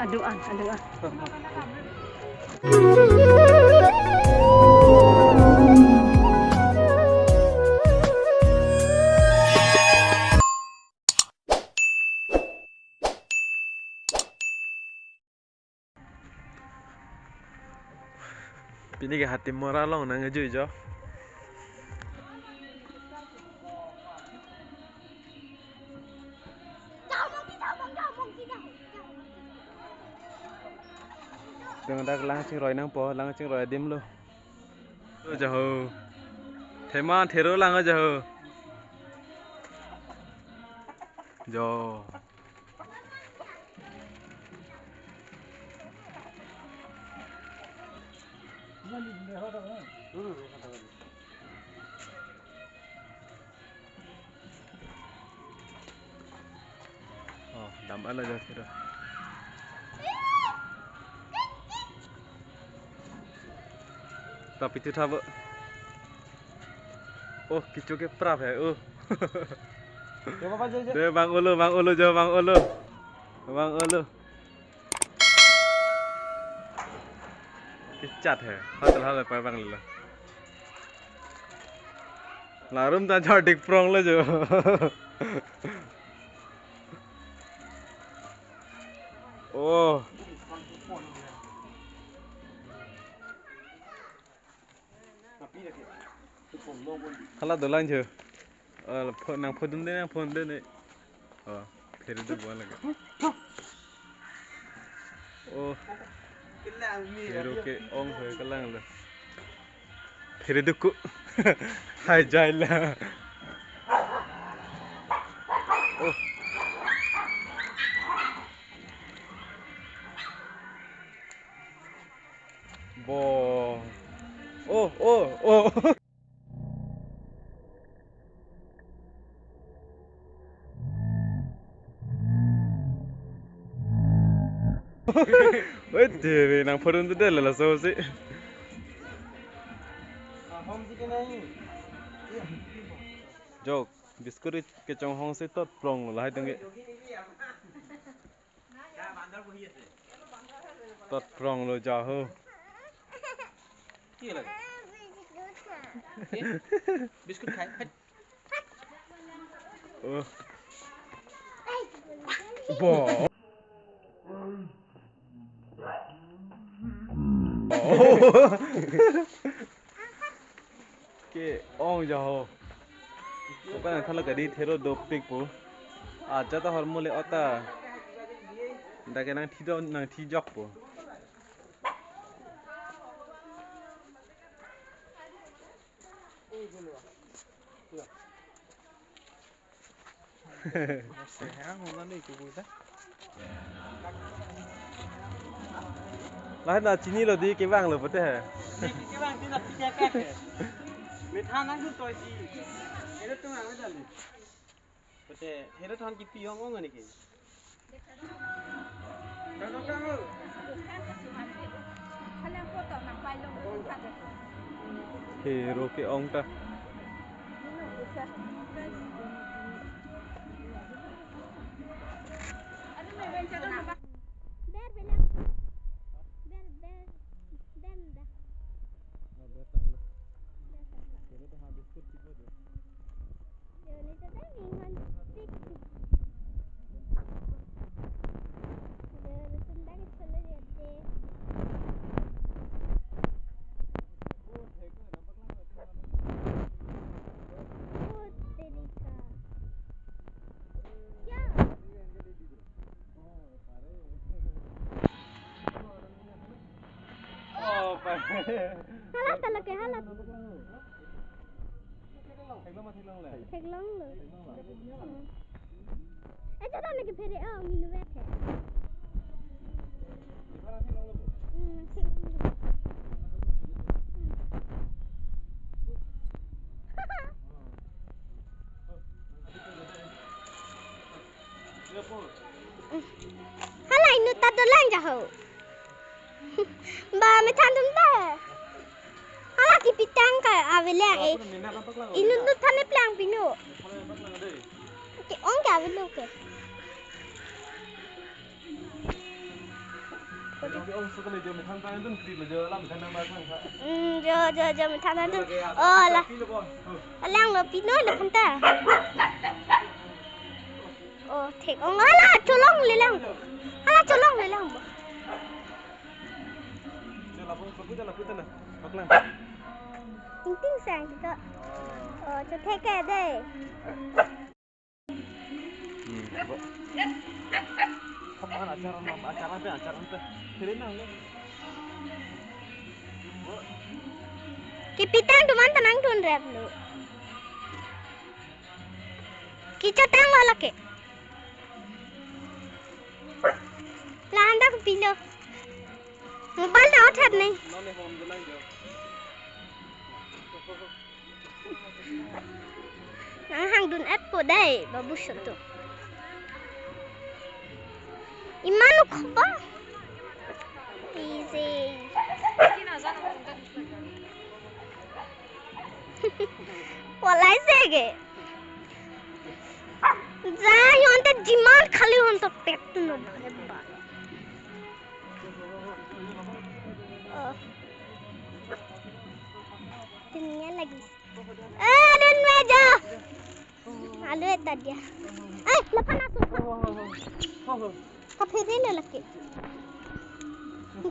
Aduan. Pini ke hati murah long nang ngejui jo. Dengan dak lang ching roi nang po lang ching roi dim lo. Jo ho. Thema thero lang jo ho. Jo. Oh, dam ala jo thero. Tapi tu thabo. Oh, kicu ke prap hai. Oh. Deh bang ulu jo bang ulu. Bang ulu. Kicat hai. Hal pa bang lila. Larum ta jhadik prong lo jo. Oh. Kalau dolan je, nang phone deh. Oh, फिर तो बुआ लगा. Oh, फिर ओके ओंग है कलांग ले. फिर तो कु, हाय जाइला. Oh. Bo. Oh. Wait, deh, nang phone tu deh lah so sih. Jok, biskut ke chong hong se tot prong lah itu nge. Tot prong lo jauh. Biskut khai. Oh. Bo. Ke ong jauh. Bukan kalau kadi thero dopik po. Aja ta hormone ota. Dah kena nang tijok po. Lah na chini lo di ke wang lo pete hai. Cái bang tí là pizza cake. Mình than năng chút tôi gì. Cái đó tôi làm cái gì? Pete, thế đó than cái pi hong ngon này kì. Đâu căng ư? Hero ke ong ta. Halat talaga halat. Thek long lo. Ito ta lagi pere minuet hai. Halai nu ta dolang jauh. Ba me than tum ta. Hala ki về làng ấy. Inu tu thằng ấy plang pinu. Cái ông cả về luôn kìa. ông số cái này giờ mình tham gia đơn vị là giờ làm mình tham gia bao nhiêu Giờ mình tham gia được. Là làng nó pinu là không ta. Thiệt ông nói là cho lông lên làng. Là cho lông lên làng. giờ là phút này bắt làm Ting sang kita. Cho thế cái đây. không ăn acara apa thế nào nữa Ki pitang tu man tanang tun rap lo. Ki chatang wala ke. La anda ku pilo. Mobile na utat nahi. Nang hang dun app po dai babu shoto. Imanu khoba. Easy. Walai sege. Za yon te dimal khali hon to pet no dhare ba. Dunia lagi. Dan meja. Alu eta dia. Lepas aku. Kafe dele laki.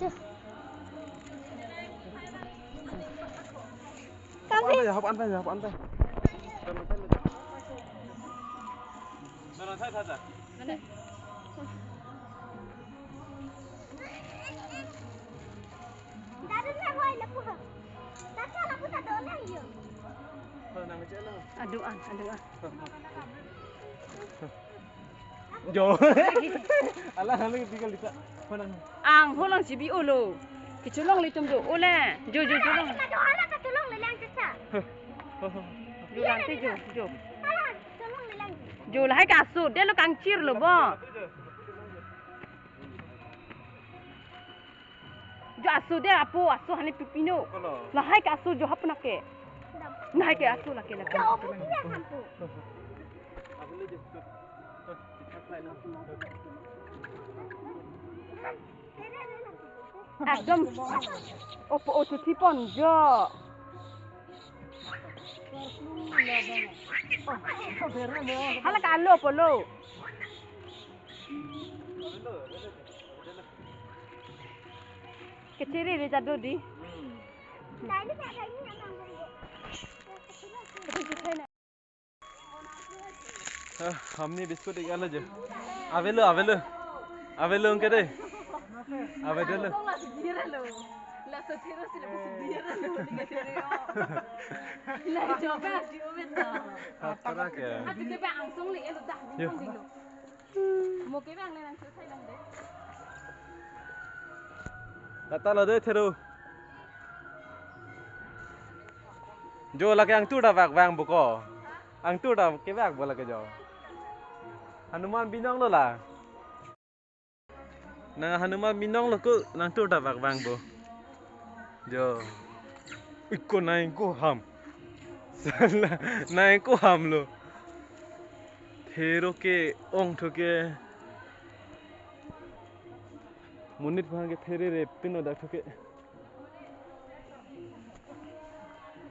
Jo. Kafe. Học ăn phải. Nó thay thật à? Aduh an. Jo. Alah hang tinggal kita. Mana? Ang holang si bi olo. Kiculong li tumdo ola. Jo long. Ada ka tolong lelang caca. Jo lantai jo. Tolong lelang. Jo lah hai ka su de lo kangcir lo bo. Jo asu de apo asu hani pipino. Lah hai ka asu jo hapna ke. Nah hai ke asu lah ke lah. Kau pun dia hampu. Adam opo otu tipon jo. Hala ka lo polo. Keciri re jado di. Dah ni tak ada ini nak हमने बिस्कुट निकाला जो आवेलो उनके दे आवेलो La sotira si le puso birra lo diga tere yo. La joga si o beta. Apa ke? Ati ke bang song le elo dah ni song dilo. Mo ke bang le nang sai lang de. Lata lo de theru. Jo la ke ang tu da vang buko. Ang tu da ke vang bola ke jo. Hanuman binong lo la. Nang Hanuman binong lo ku nang tu da vang bo. Jo. Iko naik ko ham. Salah naik ko ham lo. Thero ke ong tho ke. Munit bhang ke there re pino da tho ke.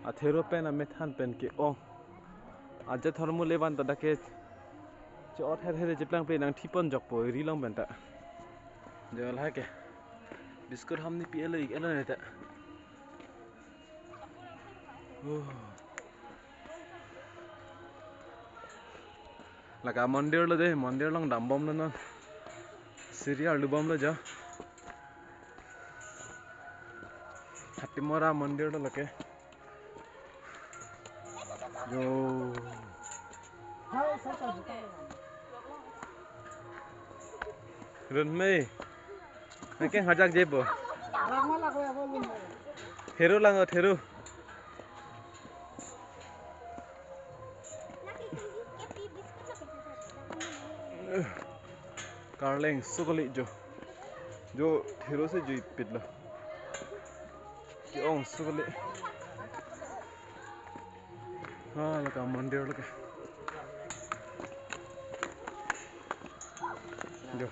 A thero pen a methan pen ke ong. Aja thormu leban ta da ke. Cho the jeplang pe nang thipon jok po ri long ben ta. Jo la ke. Biskut ham ni pi ele ik ele ta. Laka mandir lo deh, mandir lang dambom lo non. Syria lubom lo ja. Hati mora mandir lo lake. Yo. Run me. Nake hajak jebo. Thero lang thero. Carling sukali jo thero se jo pitlo ki ong sukali laka mandir laka. Jo,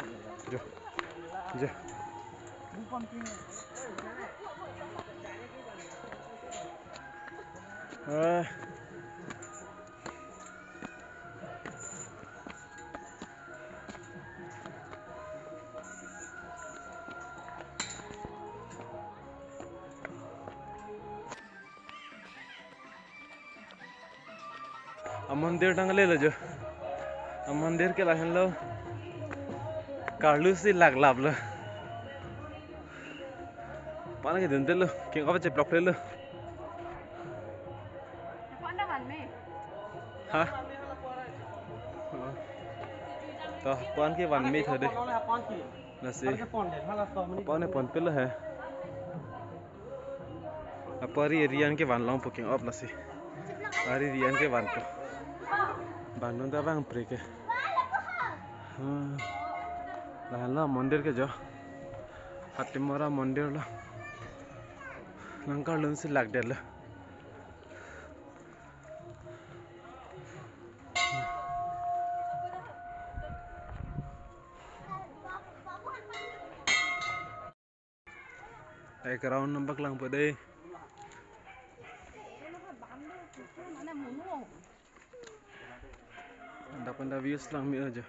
jo, jo. मंदिर टंग ले जो मंदिर के लाहन लो कार्लू से लाग लाभ लो पाना के दिन दे लो क्यों अब चेप लॉक ले लो हाँ तो पान के वन में था दे नसे पाने पन पे लो है अपरी रियान के वन लाऊं पुकिंग अब नसे अरे रियान के वन तो Bandung ta bang break ya. Lah mandir ke jo. Hatimora mandir la. Nangkal lun si lag del la. Ek round nampak lang po deh. Anda views lang mi aja.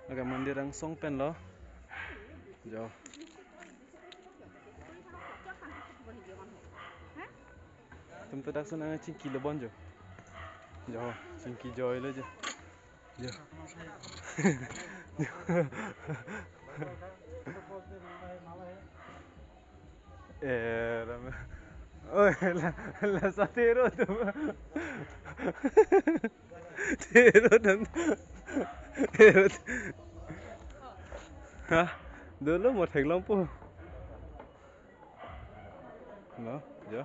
Agak mandir ang song pen lo. Jo. Tum tu dak sana cingki le bon jo. Jo, cingki joy le jo. Jo. Rame. Oi, la satero tu. Tero dan. Tero. Hah? Dulu một thành lampu. Nó, jo.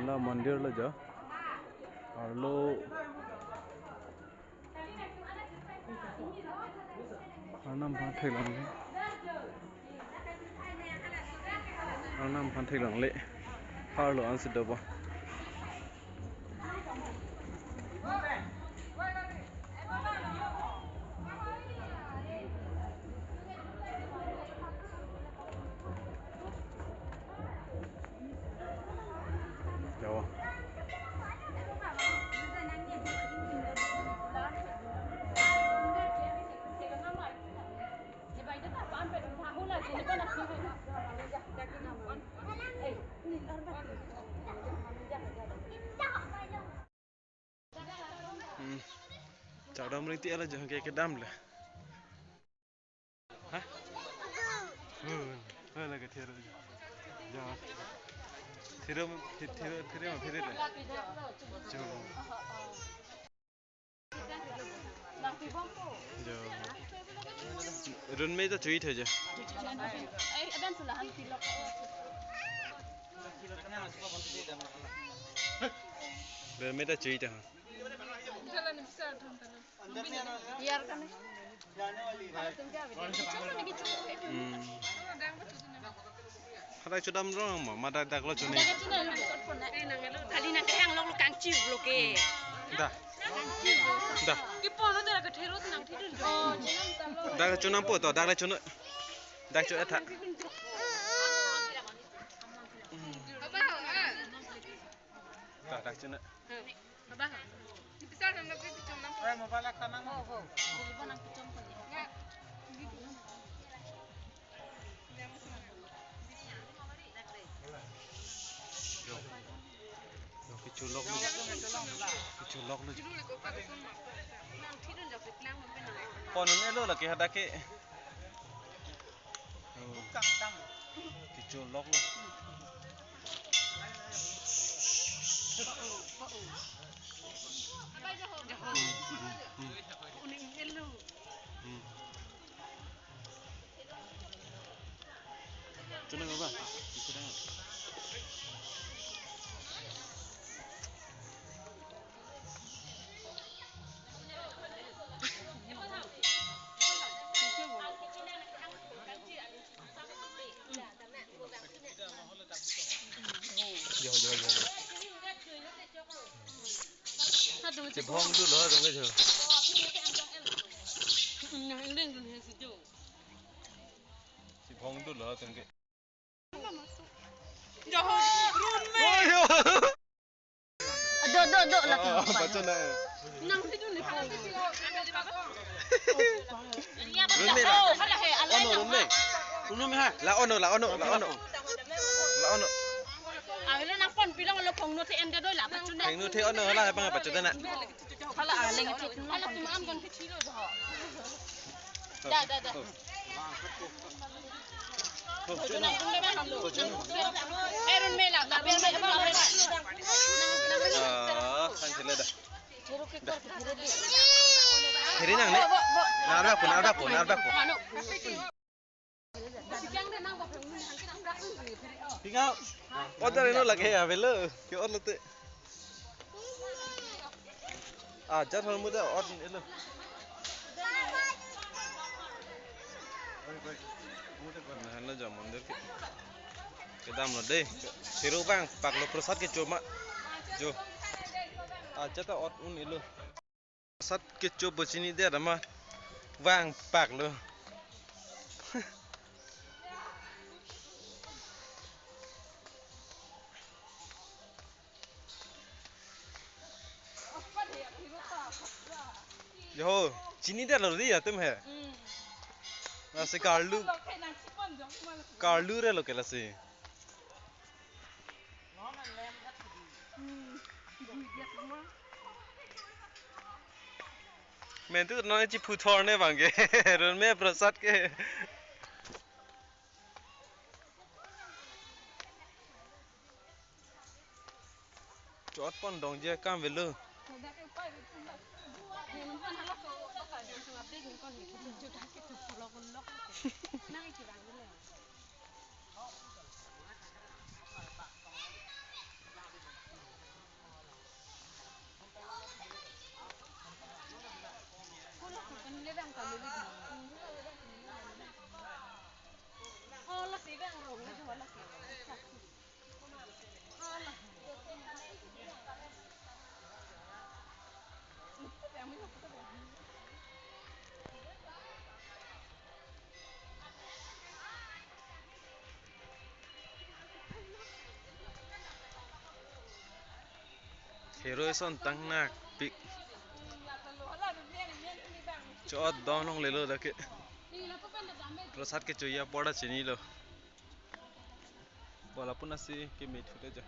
Lah mandir lo jo. Arlo Anam pantai lang le. Anam pantai lang le. Arlo an se dobo. Jawa. Chào đông ti là jangan kayak kedam lah. Hah? Lah ke thero. Ja. Thero mah phire lah. Jo. Jo. Run में तो चुई थे जो. Run में तो चुई थे. Ada cudam dong, mama dah lo cuni. Kali nak hang lo kang ciu lo ke. Dah. Dah. Ipon lo dah ke thero nang thidun. Oh, jenam talo. Dah cunam po to, dah cunam. Dah cunam tak. Dah cunam. Abah. Bisa nang nak picom nang. Eh, mau balak tanang. Oh. Jadi nang picom pun. Ya. Culok lu. Pon ni lo lah ke hada ke. Culok lu. Seneng apa? Seneng. Chị phong đu lỡ rồi bây giờ. Chị phong đu lỡ từng cái. Dok laki. Baca nak. Nang situ ni pun. Rumah lah. Ono rumah. Rumah meh ha. La ono. Akhirnya nang pon bilang lo kong note ende doi lah pacun Thành nu thế ono lah bang baca nak. Kalau lagi itu kalau cuma am kan kecil dah. Dah. Aaron Mela, tapi apa? Kan sila dah. Hiri nang ni. Narda ko. Tinggal. Order ino lagi ya velo. Ke order tu. Jat hal muda order ilo. Nah, jam mandir ke dam lo deh. Siru bang, pak lo prasad ke cuma jo. Aja ta ot un ilo. Prasad ke coba sini dia ada mah. Bang, pak lo. Yo, sini dia lo dia tuh meh. Nasi Carlu re lo que la si. मैं तो ना ची पुथौरने वांगे रोन में प्रसाद के चौथ पन डोंग जे काम वेलो hero son tang nak pik chौथ दोनों ले लो रखे प्रसाद के चोया पड़ा चीनी लो walaupun nasi ke mechu aja